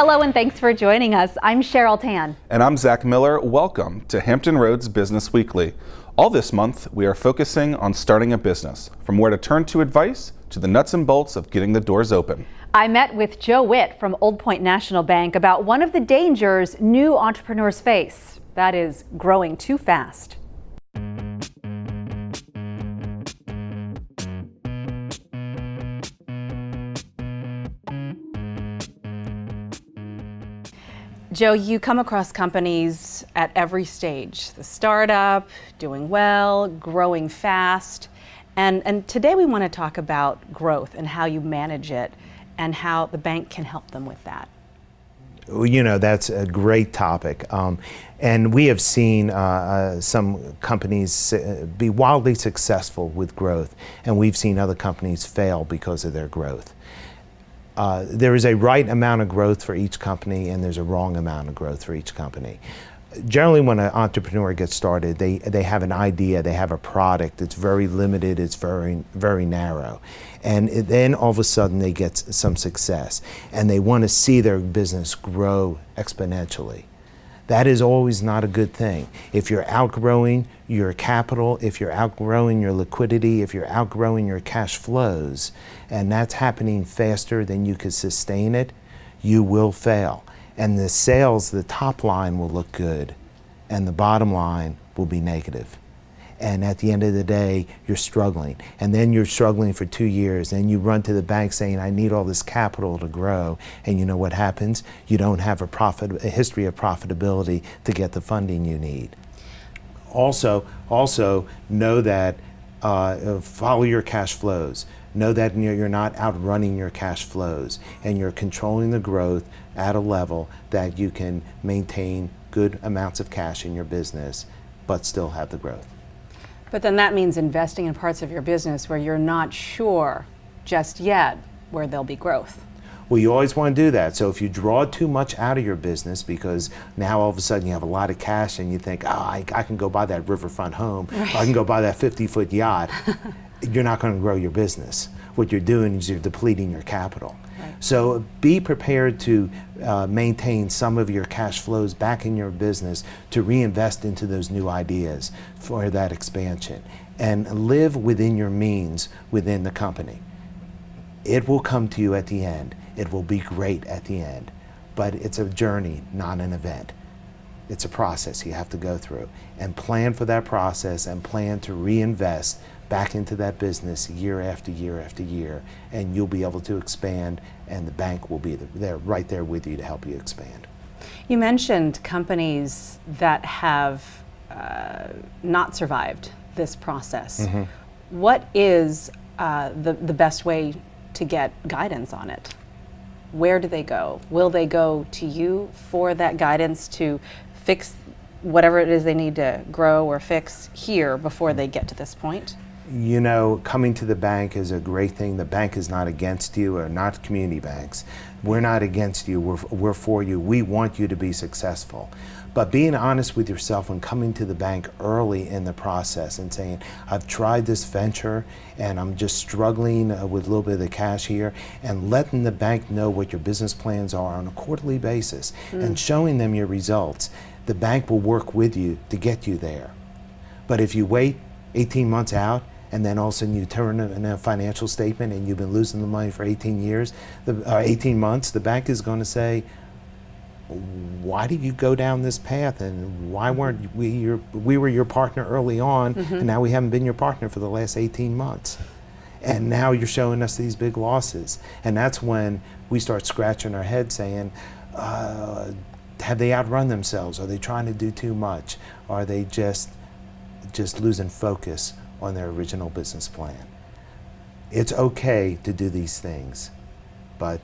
Hello and thanks for joining us. I'm Cheryl Tan. And I'm Zach Miller. Welcome to Hampton Roads Business Weekly. All this month, we are focusing on starting a business, from where to turn to advice to the nuts and bolts of getting the doors open. I met with Joe Witt from Old Point National Bank about one of the dangers new entrepreneurs face. That is growing too fast. Joe, you come across companies at every stage, the startup, doing well, growing fast. And today we want to talk about growth and how you manage it and how the bank can help them with that. Well, you know, that's a great topic. And we have seen some companies be wildly successful with growth, and we've seen other companies fail because of their growth. There is a right amount of growth for each company, and there's a wrong amount of growth for each company. Generally, when an entrepreneur gets started, they have an idea, they have a product. It's very limited, it's very narrow. And then all of a sudden they get some success, and they want to see their business grow exponentially. That is always not a good thing. If you're outgrowing your capital, if you're outgrowing your liquidity, if you're outgrowing your cash flows, and that's happening faster than you can sustain it, you will fail. And the sales, the top line will look good, and the bottom line will be negative. And at the end of the day, you're struggling. And then you're struggling for 2 years, and you run to the bank saying, I need all this capital to grow. And you know what happens? You don't have a history of profitability to get the funding you need. Also know that, follow your cash flows. Know that you're not outrunning your cash flows, and you're controlling the growth at a level that you can maintain good amounts of cash in your business, but still have the growth. But then that means investing in parts of your business where you're not sure just yet where there'll be growth. Well, you always want to do that. So if you draw too much out of your business because now all of a sudden you have a lot of cash and you think, oh, I can go buy that riverfront home, right, or I can go buy that 50-foot yacht, you're not going to grow your business. What you're doing is you're depleting your capital. Right. So be prepared to maintain some of your cash flows back in your business to reinvest into those new ideas for that expansion, and live within your means within the company. It will come to you at the end. It will be great at the end, but it's a journey, not an event. It's a process you have to go through, and plan for that process and plan to reinvest back into that business year after year after year, and you'll be able to expand, and the bank will be right there with you to help you expand. You mentioned companies that have not survived this process. Mm-hmm. What is the best way to get guidance on it? Where do they go? Will they go to you for that guidance to fix whatever it is they need to grow or fix here before they get to this point? You know, coming to the bank is a great thing. The bank is not against you, or not community banks. We're not against you, we're for you. We want you to be successful. But being honest with yourself and coming to the bank early in the process and saying, I've tried this venture and I'm just struggling with a little bit of the cash here, and letting the bank know what your business plans are on a quarterly basis and showing them your results. The bank will work with you to get you there. But if you wait 18 months out, and then all of a sudden you turn in a financial statement and you've been losing the money for 18 months, the bank is going to say, why did you go down this path, and why weren't we were your partner early on, and now we haven't been your partner for the last 18 months. And now you're showing us these big losses. And that's when we start scratching our head saying, have they outrun themselves? Are they trying to do too much? Are they just losing focus on their original business plan? It's okay to do these things, but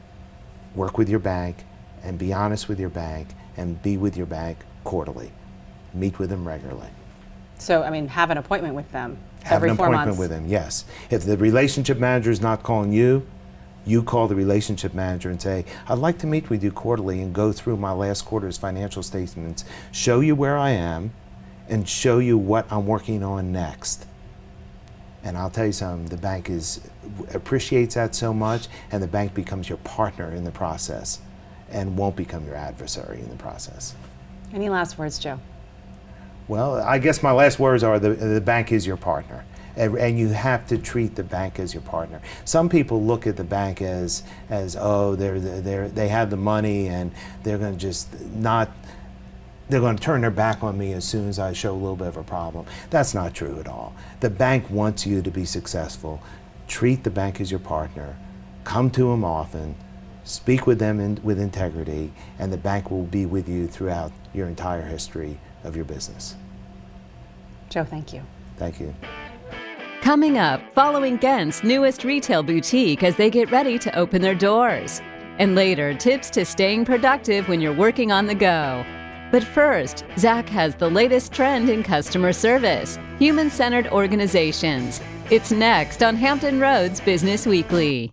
work with your bank and be honest with your bank and be with your bank quarterly. Meet with them regularly. So, I mean, have an appointment with them Have every an 4 appointment months. with them, yes. If the relationship manager is not calling you, you call the relationship manager and say, I'd like to meet with you quarterly and go through my last quarter's financial statements, show you where I am, and show you what I'm working on next. And I'll tell you something, the bank appreciates that so much, and the bank becomes your partner in the process. and won't become your adversary in the process. Any last words, Joe? Well, I guess my last words are the bank is your partner. And you have to treat the bank as your partner. Some people look at the bank as oh, they have the money and they're going to just not, they're going to turn their back on me as soon as I show a little bit of a problem. That's not true at all. The bank wants you to be successful. Treat the bank as your partner. Come to them often. Speak with them with integrity, and the bank will be with you throughout your entire history of your business. Joe, thank you. Thank you. Coming up, following Ghent's newest retail boutique as they get ready to open their doors. And later, tips to staying productive when you're working on the go. But first, Zach has the latest trend in customer service, human-centered organizations. It's next on Hampton Roads Business Weekly.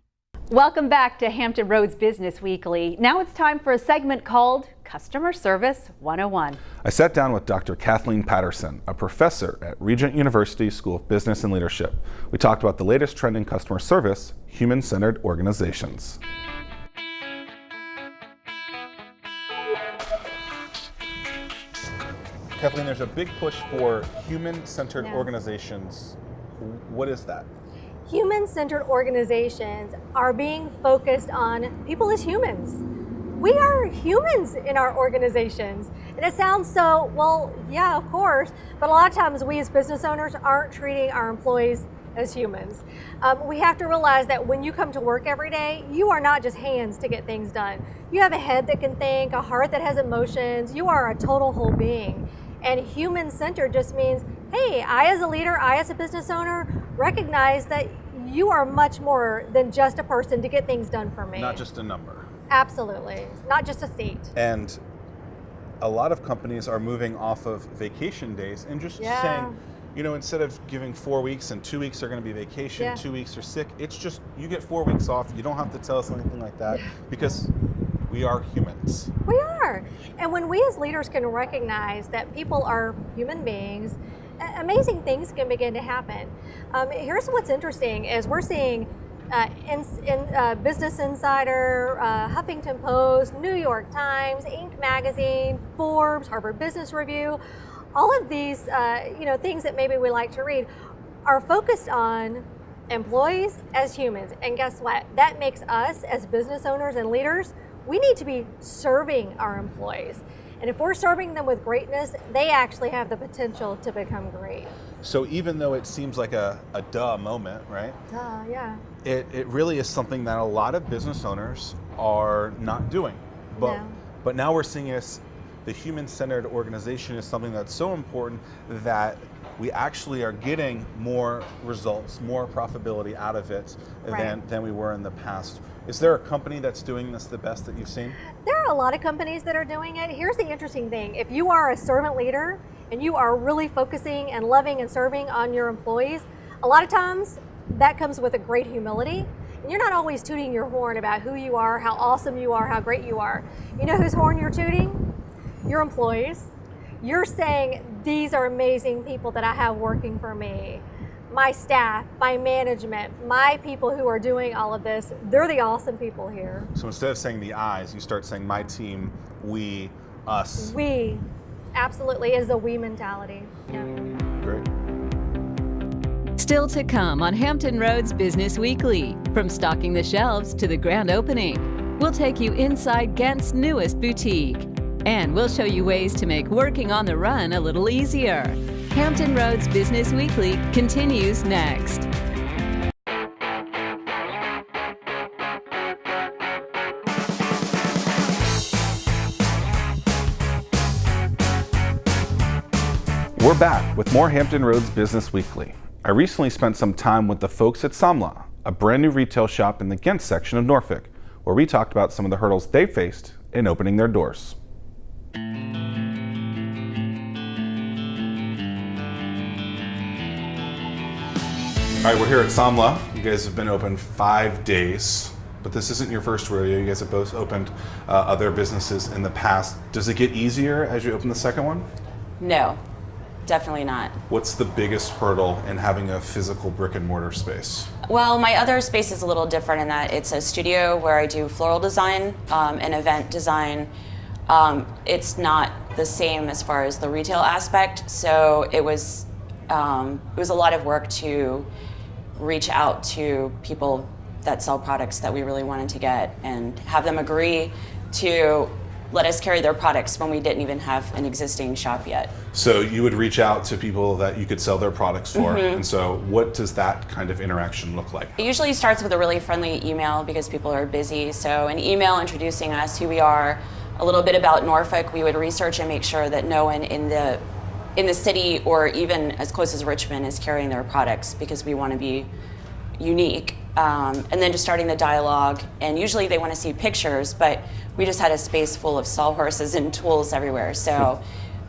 Welcome back to Hampton Roads Business Weekly. Now it's time for a segment called Customer Service 101. I sat down with Dr. Kathleen Patterson, a professor at Regent University School of Business and Leadership. We talked about the latest trend in customer service, human-centered organizations. Kathleen, there's a big push for human-centered organizations. What is that? Human-centered organizations are being focused on people as humans. We are humans in our organizations. And it sounds so, well, yeah, of course, but a lot of times we as business owners aren't treating our employees as humans. We have to realize that when you come to work every day, you are not just hands to get things done. You have a head that can think, a heart that has emotions. You are a total whole being. And human-centered just means, hey, I as a leader, I as a business owner, recognize that you are much more than just a person to get things done for me. Not just a number. Absolutely. Not just a seat. And a lot of companies are moving off of vacation days and just saying, you know, instead of giving 4 weeks and 2 weeks are going to be vacation, 2 weeks are sick, it's just, you get 4 weeks off. You don't have to tell us anything like that because we are humans. We are. And when we as leaders can recognize that people are human beings, amazing things can begin to happen. Here's what's interesting is we're seeing Business Insider, Huffington Post, New York Times, Inc. Magazine, Forbes, Harvard Business Review, all of these things that maybe we like to read are focused on employees as humans. And guess what? That makes us as business owners and leaders, we need to be serving our employees. And if we're serving them with greatness, they actually have the potential to become great. So even though it seems like a duh moment, right? Yeah. It really is something that a lot of business owners are not doing. But now we're seeing the human-centered organization is something that's so important that we actually are getting more results, more profitability out of it than we were in the past. Is there a company that's doing this the best that you've seen? There are a lot of companies that are doing it. Here's the interesting thing. If you are a servant leader and you are really focusing and loving and serving on your employees, a lot of times that comes with a great humility. And you're not always tooting your horn about who you are, how awesome you are, how great you are. You know whose horn you're tooting? Your employees. You're saying, these are amazing people that I have working for me. My staff, my management, my people who are doing all of this, they're the awesome people here. So instead of saying the I's, you start saying my team, we, us. We, absolutely, is a we mentality. Yeah. Great. Still to come on Hampton Roads Business Weekly. From stocking the shelves to the grand opening, we'll take you inside Ghent's newest boutique. And we'll show you ways to make working on the run a little easier. Hampton Roads Business Weekly continues next. We're back with more Hampton Roads Business Weekly. I recently spent some time with the folks at Samla, a brand new retail shop in the Ghent section of Norfolk, where we talked about some of the hurdles they faced in opening their doors. All right, we're here at Samla. You guys have been open 5 days, but this isn't your first rodeo. You guys have both opened other businesses in the past. Does it get easier as you open the second one? No. definitely not. What's the biggest hurdle in having a physical brick and mortar space? Well, my other space is a little different in that it's a studio where I do floral design and event design. It's not the same as far as the retail aspect, so it was a lot of work to reach out to people that sell products that we really wanted to get and have them agree to let us carry their products when we didn't even have an existing shop yet. So you would reach out to people that you could sell their products for, and so what does that kind of interaction look like? It usually starts with a really friendly email because people are busy. So an email introducing us, who we are, a little bit about Norfolk. We would research and make sure that no one in the city or even as close as Richmond is carrying their products because we want to be unique. And then just starting the dialogue, and usually they want to see pictures, but we just had a space full of sawhorses and tools everywhere. So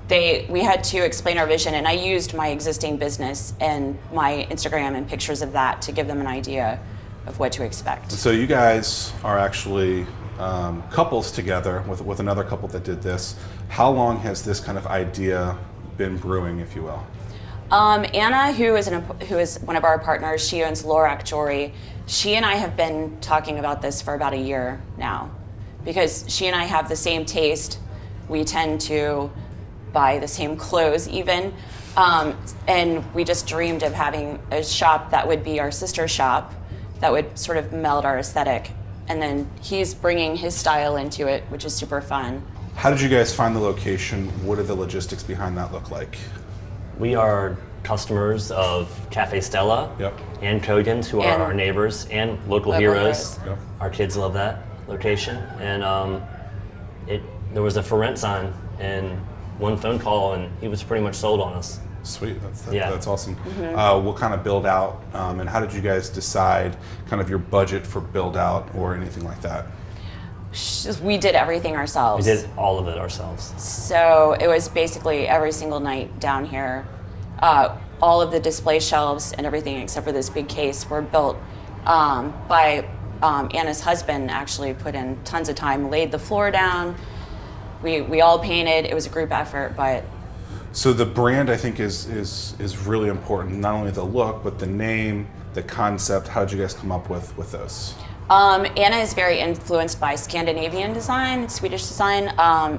we had to explain our vision, and I used my existing business and my Instagram and pictures of that to give them an idea of what to expect. So you guys are actually couples together with another couple that did this. How long has this kind of idea been brewing, if you will? Anna, who is one of our partners, she owns Lorac Jewelry. She and I have been talking about this for about a year now because she and I have the same taste. We tend to buy the same clothes even. And we just dreamed of having a shop that would be our sister shop that would sort of meld our aesthetic. And then he's bringing his style into it, which is super fun. How did you guys find the location? What do the logistics behind that look like? We are customers of Cafe Stella and Kogan's, who are our neighbors and local heroes. Yep. Our kids love that location. And there was a for rent sign and one phone call, and he was pretty much sold on us. Sweet, that's awesome. What kind of build out, and how did you guys decide kind of your budget for build out or anything like that? We did everything ourselves. We did all of it ourselves. So it was basically every single night down here. All of the display shelves and everything except for this big case were built by Anna's husband. Actually put in tons of time, laid the floor down. We all painted. It was a group effort, but. So the brand, I think, is really important. Not only the look, but the name, the concept. How did you guys come up with those? Anna is very influenced by Scandinavian design, Swedish design.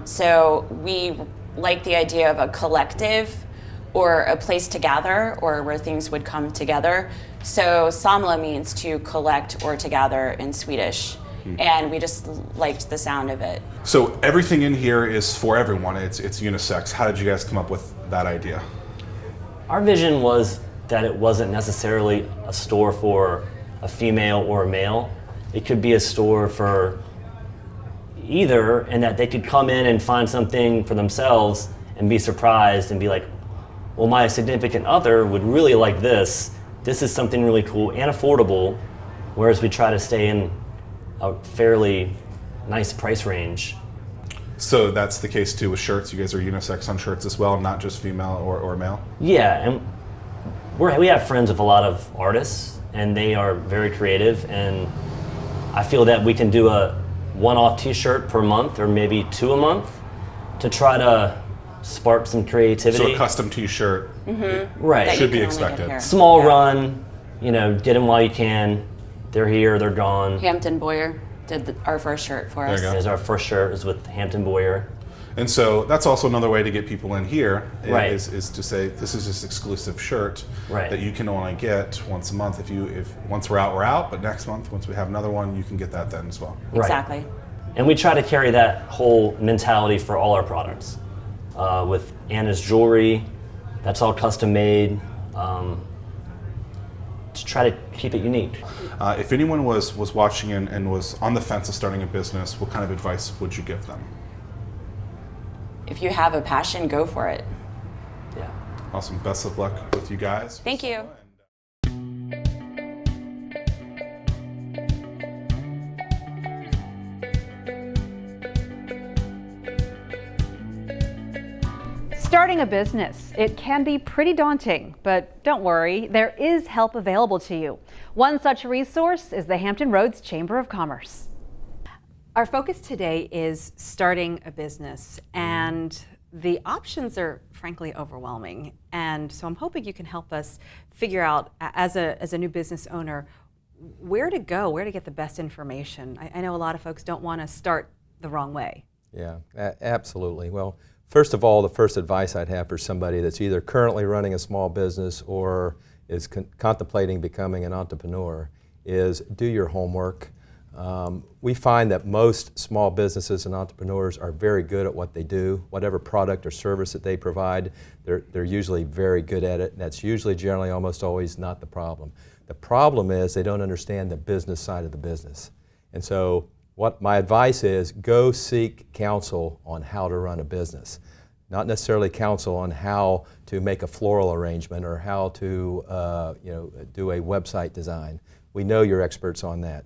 So we like the idea of a collective or a place to gather or where things would come together. So Samla means to collect or to gather in Swedish. And we just liked the sound of it. So everything in here is for everyone. It's unisex. How did you guys come up with that idea? Our vision was that it wasn't necessarily a store for a female or a male. It could be a store for either, and that they could come in and find something for themselves and be surprised and be like, well, my significant other would really like this. This is something really cool and affordable, whereas we try to stay in a fairly nice price range. So that's the case too with shirts. You guys are unisex on shirts as well, not just female or male? Yeah, and we have friends with a lot of artists, and they are very creative, and I feel that we can do a one-off t-shirt per month or maybe 2 a month to try to spark some creativity. So a custom t-shirt right. should be expected. Small run, get them while you can. They're here, they're gone. Hampton Boyer did our first shirt for us. It was our first shirt is with Hampton Boyer. And so that's also another way to get people in here right. is to say this is this exclusive shirt right. that you can only get once a month. If once we're out, but next month once we have another one, you can get that then as well. Exactly. Right. And we try to carry that whole mentality for all our products. With Anna's jewelry, that's all custom made. To try to keep it unique. If anyone was watching and was on the fence of starting a business, what kind of advice would you give them? If you have a passion, go for it. Yeah. Awesome. Best of luck with you guys. Thank you. Starting a business, it can be pretty daunting, but don't worry, there is help available to you. One such resource is the Hampton Roads Chamber of Commerce. Our focus today is starting a business, and the options are frankly overwhelming. And so I'm hoping you can help us figure out, as a new business owner, where to go, where to get the best information. I know a lot of folks don't want to start the wrong way. Yeah, absolutely. Well, first of all, the first advice I'd have for somebody that's either currently running a small business or is contemplating becoming an entrepreneur is do your homework. We find that most small businesses and entrepreneurs are very good at what they do. Whatever product or service that they provide, they're usually very good at it. And that's usually, generally, almost always not the problem. The problem is they don't understand the business side of the business. And so what my advice is, go seek counsel on how to run a business. Not necessarily counsel on how to make a floral arrangement or how to do a website design. We know you're experts on that.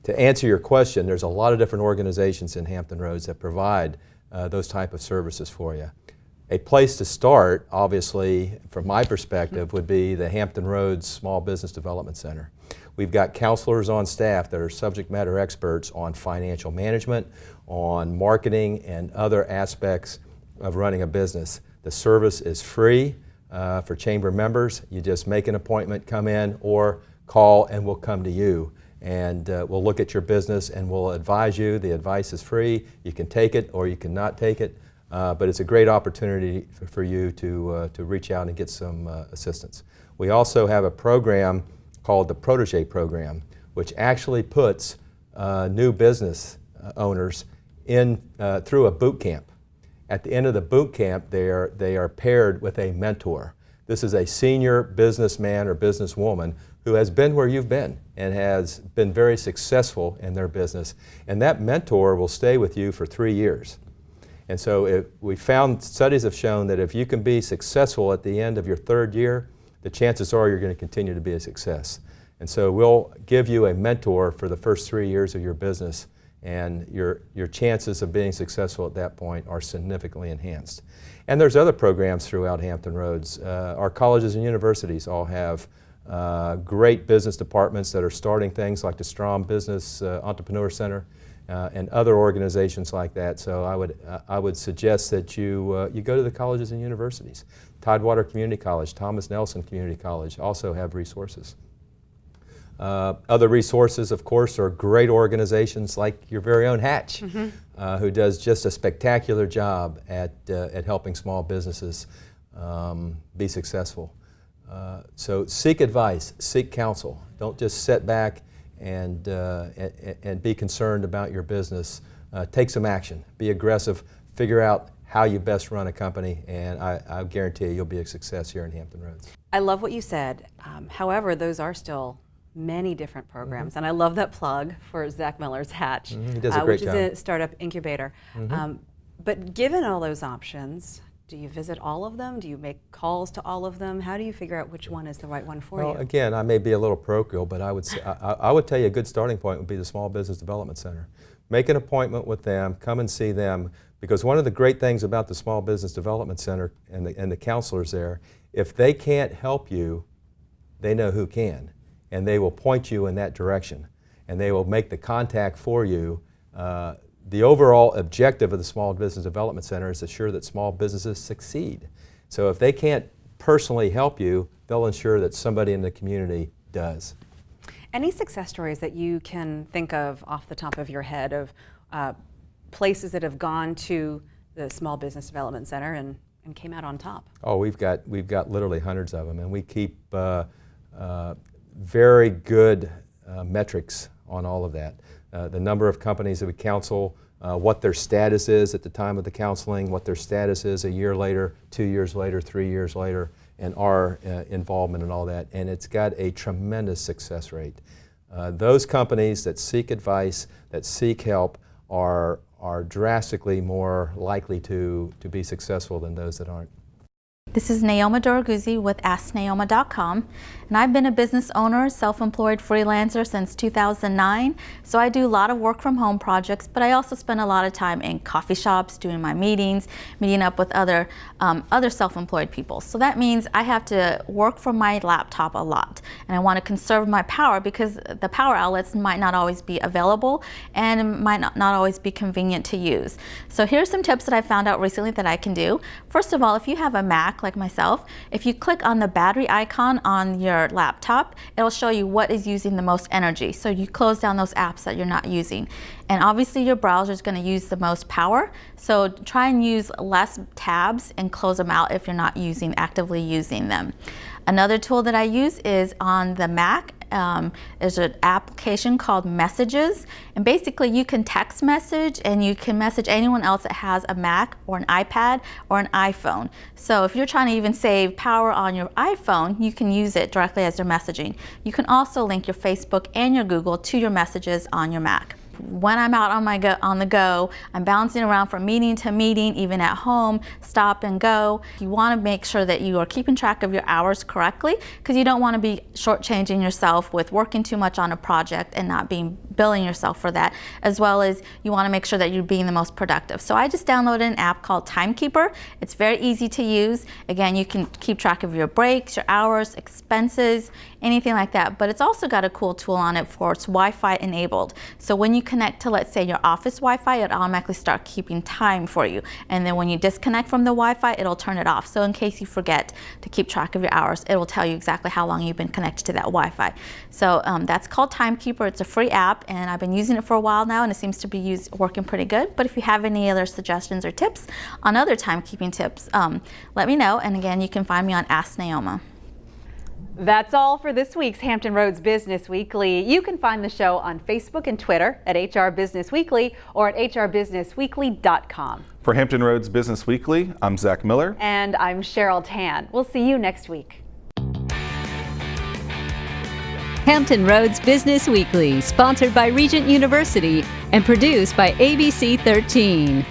To answer your question, there's a lot of different organizations in Hampton Roads that provide those type of services for you. A place to start, obviously, from my perspective, would be the Hampton Roads Small Business Development Center. We've got counselors on staff that are subject matter experts on financial management, on marketing, and other aspects of running a business. The service is free for chamber members. You just make an appointment, come in, or call and we'll come to you. And we'll look at your business and we'll advise you. The advice is free. You can take it or you cannot take it. But it's a great opportunity for you to reach out and get some assistance. We also have a program called the Protege Program, which actually puts new business owners in through a boot camp. At the end of the boot camp, they are paired with a mentor. This is a senior businessman or businesswoman who has been where you've been and has been very successful in their business. And that mentor will stay with you for 3 years. And so we found, studies have shown that if you can be successful at the end of your 3rd year, the chances are you're going to continue to be a success. And so we'll give you a mentor for the first 3 years of your business, and your chances of being successful at that point are significantly enhanced. And there's other programs throughout Hampton Roads. Our colleges and universities all have great business departments that are starting things like the Strom Business Entrepreneur Center and other organizations like that. So I would suggest that you go to the colleges and universities. Tidewater Community College, Thomas Nelson Community College also have resources. Other resources, of course, are great organizations like your very own Hatch, who does just a spectacular job at helping small businesses be successful. So seek advice, seek counsel. Don't just sit back and be concerned about your business. Take some action, be aggressive, figure out how you best run a company, and I guarantee you'll be a success here in Hampton Roads. I love what you said. However, those are still many different programs, and I love that plug for Zach Miller's Hatch, He does a great which job. is a startup incubator. But given all those options, do you visit all of them? Do you make calls to all of them? How do you figure out which one is the right one for Well, you? again, I may be a little parochial, but I would say, I would tell you a good starting point would be the Small Business Development Center. Make an appointment with them, come and see them, because one of the great things about the Small Business Development Center and the counselors there, if they can't help you, they know who can, and they will point you in that direction, and they will make the contact for you. The overall objective of the Small Business Development Center is to ensure that small businesses succeed. So if they can't personally help you, they'll ensure that somebody in the community does. Any success stories that you can think of off the top of your head of places that have gone to the Small Business Development Center and came out on top? Oh, we've got literally hundreds of them, and we keep very good metrics on all of that. The number of companies that we counsel, what their status is at the time of the counseling, what their status is a year later, 2 years later, 3 years later, and our involvement in all that. And it's got a tremendous success rate. Those companies that seek advice, that seek help, are drastically more likely to be successful than those that aren't. This is Naoma Doraguzzi with AskNaoma.com, and I've been a business owner, self-employed freelancer since 2009, so I do a lot of work from home projects, but I also spend a lot of time in coffee shops, doing my meetings, meeting up with other self-employed people. So that means I have to work from my laptop a lot, and I want to conserve my power because the power outlets might not always be available and might not always be convenient to use. So here's some tips that I found out recently that I can do. First of all, if you have a Mac like myself, if you click on the battery icon on your laptop, it'll show you what is using the most energy. So you close down those apps that you're not using. And obviously your browser is going to use the most power, so try and use less tabs and close them out if you're not actively using them. Another tool that I use is on the Mac. There's an application called Messages, and basically you can text message and you can message anyone else that has a Mac or an iPad or an iPhone. So if you're trying to even save power on your iPhone, you can use it directly as your messaging. You can also link your Facebook and your Google to your messages on your Mac. When I'm out on the go, I'm bouncing around from meeting to meeting, even at home, stop and go. You want to make sure that you are keeping track of your hours correctly, because you don't want to be shortchanging yourself with working too much on a project and not billing yourself for that, as well as you want to make sure that you're being the most productive. So I just downloaded an app called Timekeeper. It's very easy to use. Again, you can keep track of your breaks, your hours, expenses, anything like that, but it's also got a cool tool on it for it's Wi-Fi enabled. So when you connect to, let's say, your office Wi-Fi, it automatically start keeping time for you. And then when you disconnect from the Wi-Fi, it'll turn it off. So in case you forget to keep track of your hours, it will tell you exactly how long you've been connected to that Wi-Fi. So that's called Timekeeper. It's a free app, and I've been using it for a while now, and it seems to be working pretty good. But if you have any other suggestions or tips on other timekeeping tips, let me know. And again, you can find me on Ask Naoma. That's all for this week's Hampton Roads Business Weekly. You can find the show on Facebook and Twitter at HR Business Weekly or at hrbusinessweekly.com. For Hampton Roads Business Weekly, I'm Zach Miller. And I'm Cheryl Tan. We'll see you next week. Hampton Roads Business Weekly, sponsored by Regent University and produced by ABC 13.